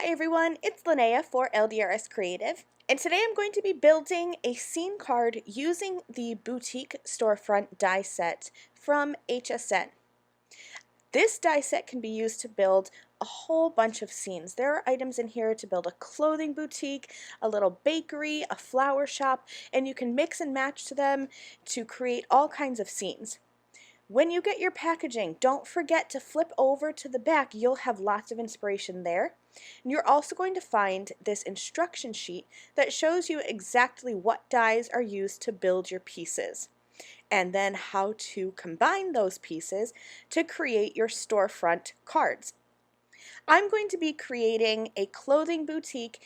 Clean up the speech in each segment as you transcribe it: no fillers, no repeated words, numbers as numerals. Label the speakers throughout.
Speaker 1: Hi everyone, it's Lynnea for LDRS Creative, and today I'm going to be building a scene card using the Boutique Storefront die set from HSN. This die set can be used to build a whole bunch of scenes. There are items in here to build a clothing boutique, a little bakery, a flower shop, and you can mix and match to them to create all kinds of scenes. When you get your packaging, don't forget to flip over to the back. You'll have lots of inspiration there. And you're also going to find this instruction sheet that shows you exactly what dies are used to build your pieces, and then how to combine those pieces to create your storefront cards. I'm going to be creating a clothing boutique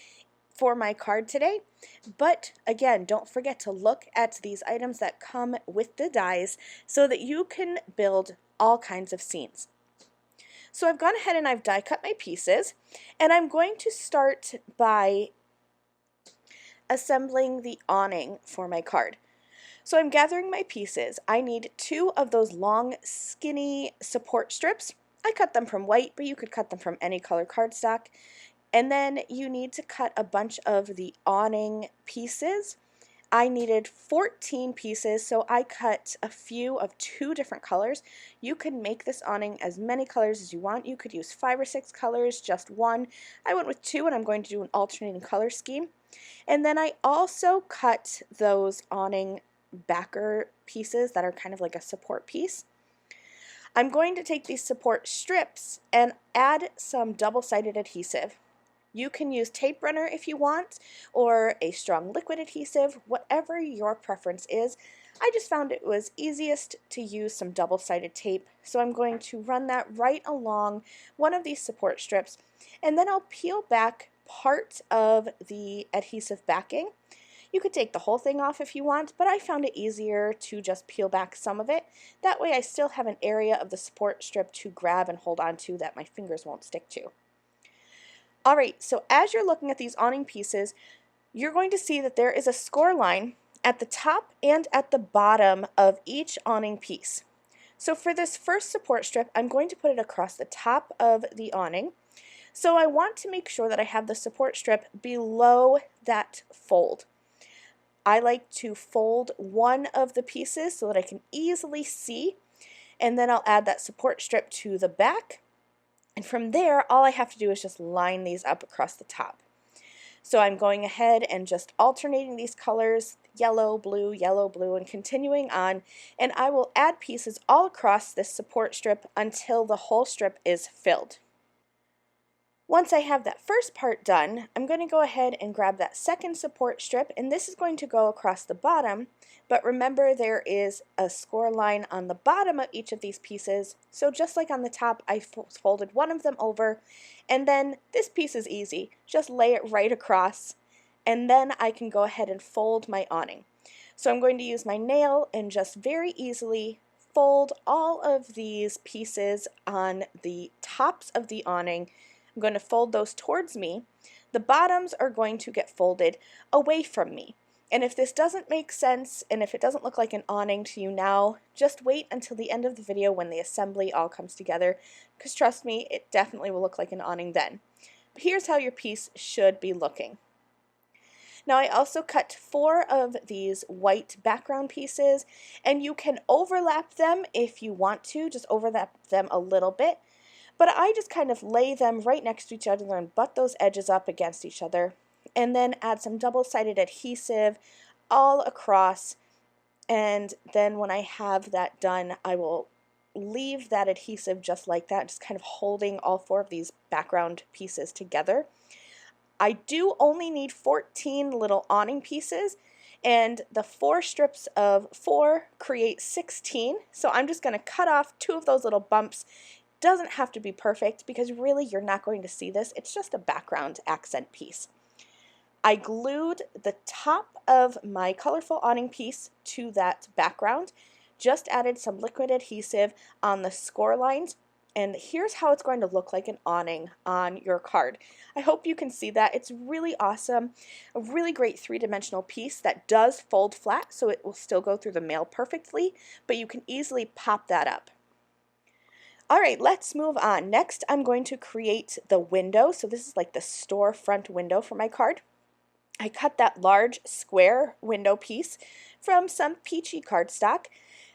Speaker 1: for my card today, but again, don't forget to look at these items that come with the dies so that you can build all kinds of scenes. So I've gone ahead and I've die cut my pieces, and I'm going to start by assembling the awning for my card. So I'm gathering my pieces. I need 2 of those long skinny support strips. I cut them from white, but you could cut them from any color cardstock. And then you need to cut a bunch of the awning pieces. I needed 14 pieces, so I cut a few of 2 different colors. You can make this awning as many colors as you want. You could use 5 or 6 colors, just 1. I went with 2, and I'm going to do an alternating color scheme. And then I also cut those awning backer pieces that are kind of like a support piece. I'm going to take these support strips and add some double-sided adhesive. You can use tape runner if you want, or a strong liquid adhesive, whatever your preference is. I just found it was easiest to use some double-sided tape, so I'm going to run that right along one of these support strips, and then I'll peel back part of the adhesive backing. You could take the whole thing off if you want, but I found it easier to just peel back some of it. That way I still have an area of the support strip to grab and hold on to that my fingers won't stick to. Alright, so as you're looking at these awning pieces, you're going to see that there is a score line at the top and at the bottom of each awning piece. So for this first support strip, I'm going to put it across the top of the awning. So I want to make sure that I have the support strip below that fold. I like to fold one of the pieces so that I can easily see, and then I'll add that support strip to the back. And from there, all I have to do is just line these up across the top. So I'm going ahead and just alternating these colors, yellow, blue, and continuing on. And I will add pieces all across this support strip until the whole strip is filled. Once I have that first part done, I'm going to go ahead and grab that second support strip, and this is going to go across the bottom, but remember there is a score line on the bottom of each of these pieces, so just like on the top, I folded one of them over, and then this piece is easy. Just lay it right across, and then I can go ahead and fold my awning. So I'm going to use my nail and just very easily fold all of these pieces on the tops of the awning. I'm going to fold those towards me. The bottoms are going to get folded away from me. And if this doesn't make sense, and if it doesn't look like an awning to you now, just wait until the end of the video when the assembly all comes together, because trust me, it definitely will look like an awning then. But here's how your piece should be looking. Now I also cut 4 of these white background pieces, and you can overlap them if you want to, just overlap them a little bit. But I just kind of lay them right next to each other and butt those edges up against each other, and then add some double-sided adhesive all across. And then when I have that done, I will leave that adhesive just like that, just kind of holding all 4 of these background pieces together. I do only need 14 little awning pieces, and the 4 strips of 4 create 16, so I'm just going to cut off 2 of those little bumps. Doesn't have to be perfect because really you're not going to see this. It's just a background accent piece. I glued the top of my colorful awning piece to that background, just added some liquid adhesive on the score lines, and here's how it's going to look like an awning on your card. I hope you can see that. It's really awesome. A really great 3-dimensional piece that does fold flat, so it will still go through the mail perfectly, but you can easily pop that up. All right, let's move on. Next, I'm going to create the window. So this is like the storefront window for my card. I cut that large square window piece from some peachy cardstock,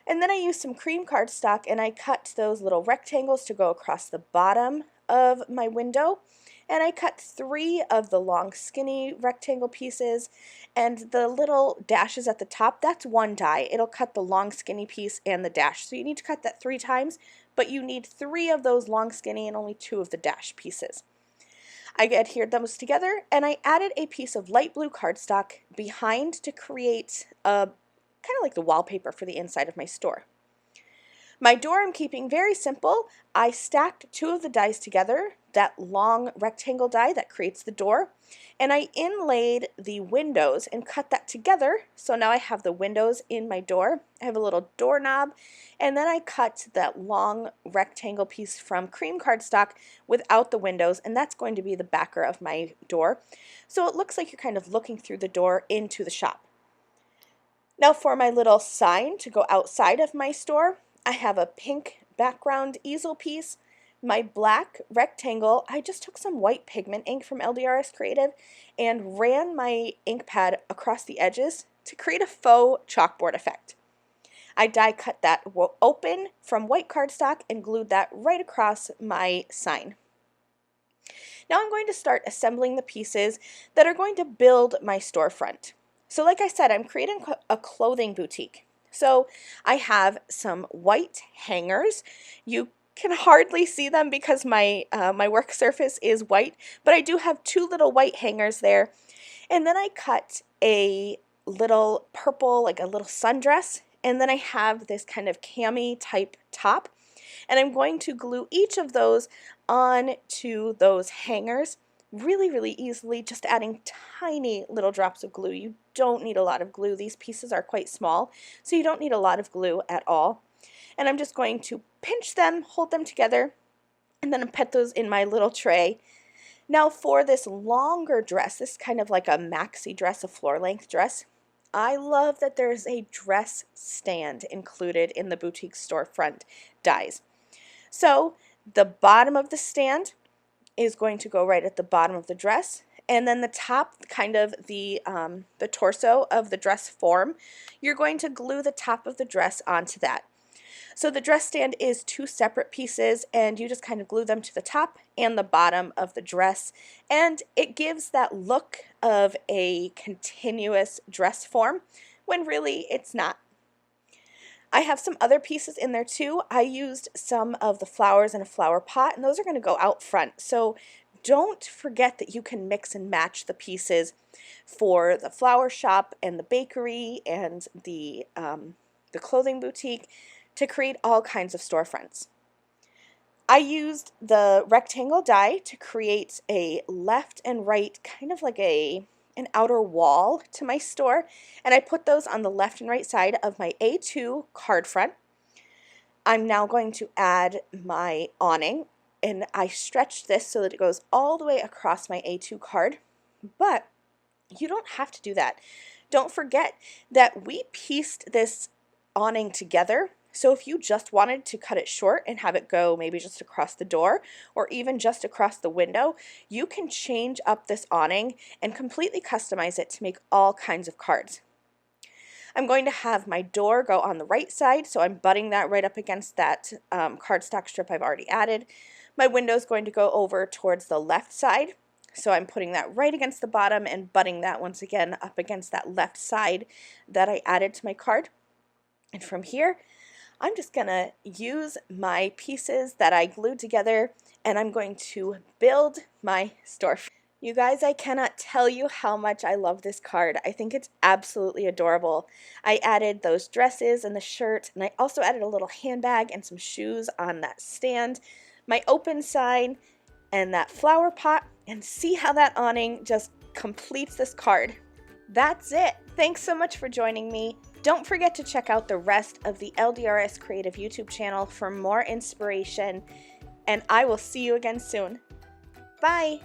Speaker 1: and then I used some cream cardstock and I cut those little rectangles to go across the bottom of my window. And I cut 3 of the long skinny rectangle pieces, and the little dashes at the top, that's one die. It'll cut the long skinny piece and the dash. So you need to cut that 3 times, but you need 3 of those long skinny and only 2 of the dash pieces. I adhered those together, and I added a piece of light blue cardstock behind to create a kind of like the wallpaper for the inside of my store. My door I'm keeping very simple. I stacked 2 of the dies together, that long rectangle die that creates the door, and I inlaid the windows and cut that together. So now I have the windows in my door. I have a little doorknob, and then I cut that long rectangle piece from cream cardstock without the windows, and that's going to be the backer of my door. So it looks like you're kind of looking through the door into the shop. Now for my little sign to go outside of my store, I have a pink background easel piece. My black rectangle, I just took some white pigment ink from LDRS Creative and ran my ink pad across the edges to create a faux chalkboard effect. I die cut that open from white cardstock and glued that right across my sign. Now I'm going to start assembling the pieces that are going to build my storefront. So like I said, I'm creating a clothing boutique. So I have some white hangers. You can hardly see them because my work surface is white, but I do have 2 little white hangers there. And then I cut a little purple, like a little sundress, and then I have this kind of cami type top. And I'm going to glue each of those onto those hangers really, really easily, just adding tiny little drops of glue. You don't need a lot of glue. These pieces are quite small, so you don't need a lot of glue at all. And I'm just going to pinch them, hold them together, and then put those in my little tray. Now for this longer dress, this is kind of like a maxi dress, a floor length dress, I love that there's a dress stand included in the Boutique Storefront Dies. So the bottom of the stand is going to go right at the bottom of the dress, and then the top, kind of the torso of the dress form, you're going to glue the top of the dress onto that. So the dress stand is 2 separate pieces, and you just kind of glue them to the top and the bottom of the dress, and it gives that look of a continuous dress form when really it's not. I have some other pieces in there too. I used some of the flowers in a flower pot, and those are going to go out front. So don't forget that you can mix and match the pieces for the flower shop and the bakery and the clothing boutique to create all kinds of storefronts. I used the rectangle die to create a left and right, kind of like an outer wall to my store, and I put those on the left and right side of my A2 card front. I'm now going to add my awning, and I stretched this so that it goes all the way across my A2 card, but you don't have to do that. Don't forget that we pieced this awning together. So if you just wanted to cut it short and have it go maybe just across the door or even just across the window, you can change up this awning and completely customize it to make all kinds of cards. I'm going to have my door go on the right side, so I'm butting that right up against that cardstock strip I've already added. My window is going to go over towards the left side, so I'm putting that right against the bottom and butting that once again up against that left side that I added to my card. And from here, I'm just going to use my pieces that I glued together, and I'm going to build my store. You guys, I cannot tell you how much I love this card. I think it's absolutely adorable. I added those dresses and the shirt, and I also added a little handbag and some shoes on that stand, my open sign, and that flower pot, and see how that awning just completes this card. That's it. Thanks so much for joining me. Don't forget to check out the rest of the LDRS Creative YouTube channel for more inspiration, and I will see you again soon. Bye!